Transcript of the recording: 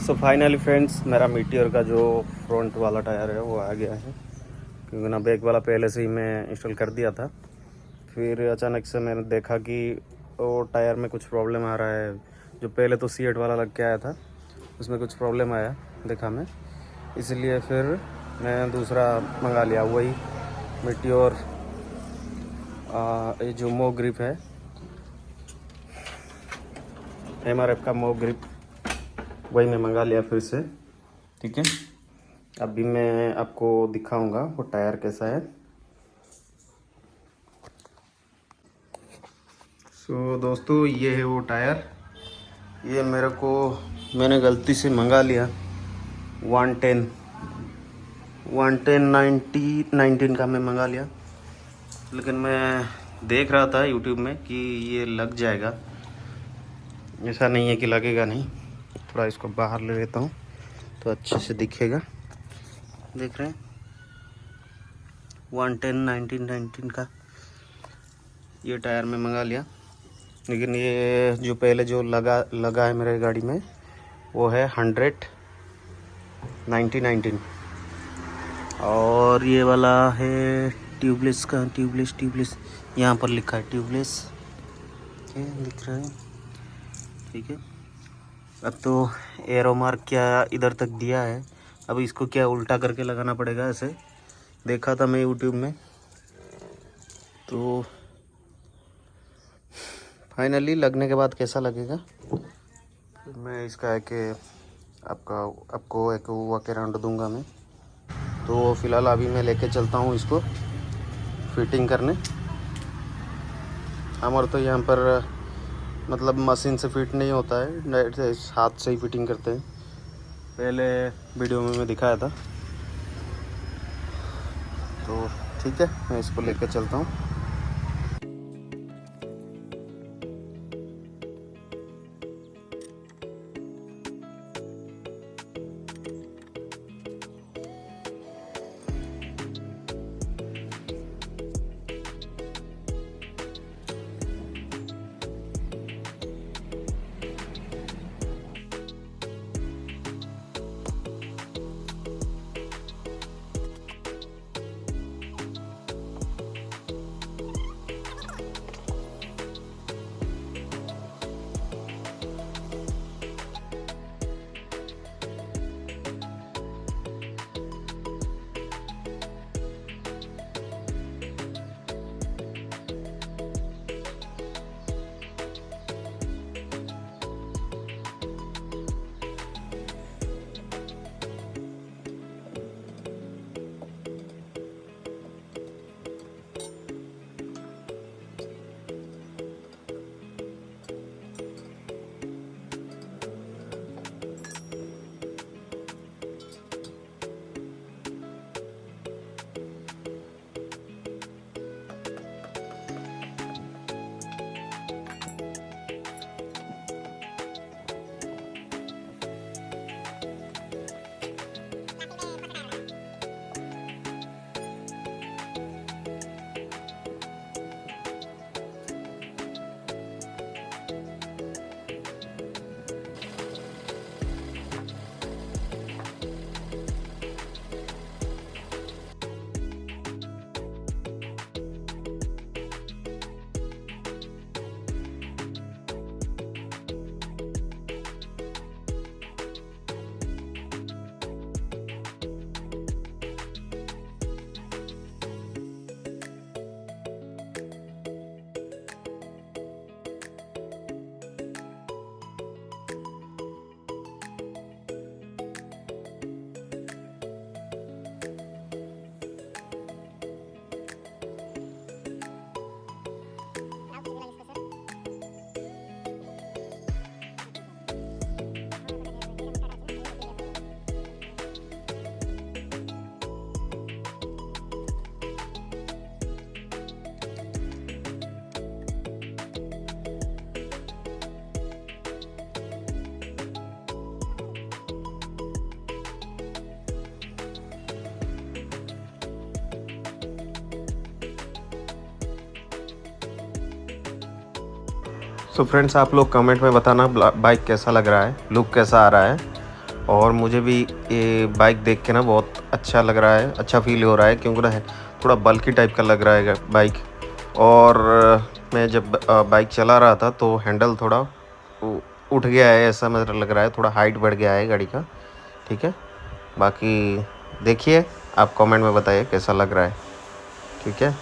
So finally friends, मेरा meteor का जो फ्रंट वाला टायर है वो आ गया है, क्योंकि ना बैक वाला पहले से ही मैं इंस्टॉल कर दिया था। फिर अचानक से मैंने देखा कि वो टायर में कुछ प्रॉब्लम आ रहा है। जो पहले तो C8 वाला लग के आया था उसमें कुछ प्रॉब्लम आया देखा मैं, इसलिए फिर मैं दूसरा मंगा लिया, वही मीटियोर ये जो मो ग्रिप है, MRF का मो ग्रिप, वही मैं मंगा लिया फिर से। ठीक है, अभी मैं आपको दिखाऊंगा वो टायर कैसा है। दोस्तों, ये है वो टायर। ये मैंने गलती से मंगा लिया 110 का मैं मंगा लिया, लेकिन मैं देख रहा था यूट्यूब में कि ये लग जाएगा। ऐसा नहीं है कि लगेगा नहीं। थोड़ा इसको बाहर ले लेता हूँ तो अच्छे से दिखेगा। देख रहे हैं 110 का ये टायर में मंगा लिया, लेकिन ये जो पहले जो लगा है मेरे गाड़ी में वो है 100 और ये वाला है ट्यूबलेस का। ट्यूबलेस यहाँ पर लिखा है ट्यूबलेस, दिख रहा है। ठीक है, अब तो एरो मार्क क्या इधर तक दिया है, अब इसको क्या उल्टा करके लगाना पड़ेगा। ऐसे देखा था मैं यूट्यूब में, तो फाइनली लगने के बाद कैसा लगेगा मैं इसका है कि आपको एक वॉक अराउंड दूंगा मैं। तो फ़िलहाल अभी मैं लेके चलता हूँ इसको फिटिंग करने। हमारे तो यहाँ पर मतलब मशीन से फिट नहीं होता है, डायरेक्ट हाथ से ही फिटिंग करते हैं। पहले वीडियो में मैं दिखाया था। तो ठीक है, मैं इसको लेके चलता हूँ। फ्रेंड्स, आप लोग कमेंट में बताना बाइक कैसा लग रहा है, लुक कैसा आ रहा है। और मुझे भी ये बाइक देख के ना बहुत अच्छा लग रहा है, अच्छा फील हो रहा है, क्योंकि ना है थोड़ा बल्की टाइप का लग रहा है बाइक। और मैं जब बाइक चला रहा था तो हैंडल थोड़ा उठ गया है, ऐसा मुझे लग रहा है, थोड़ा हाइट बढ़ गया है गाड़ी का। ठीक है, बाकी देखिए, आप कमेंट में बताइए कैसा लग रहा है। ठीक है।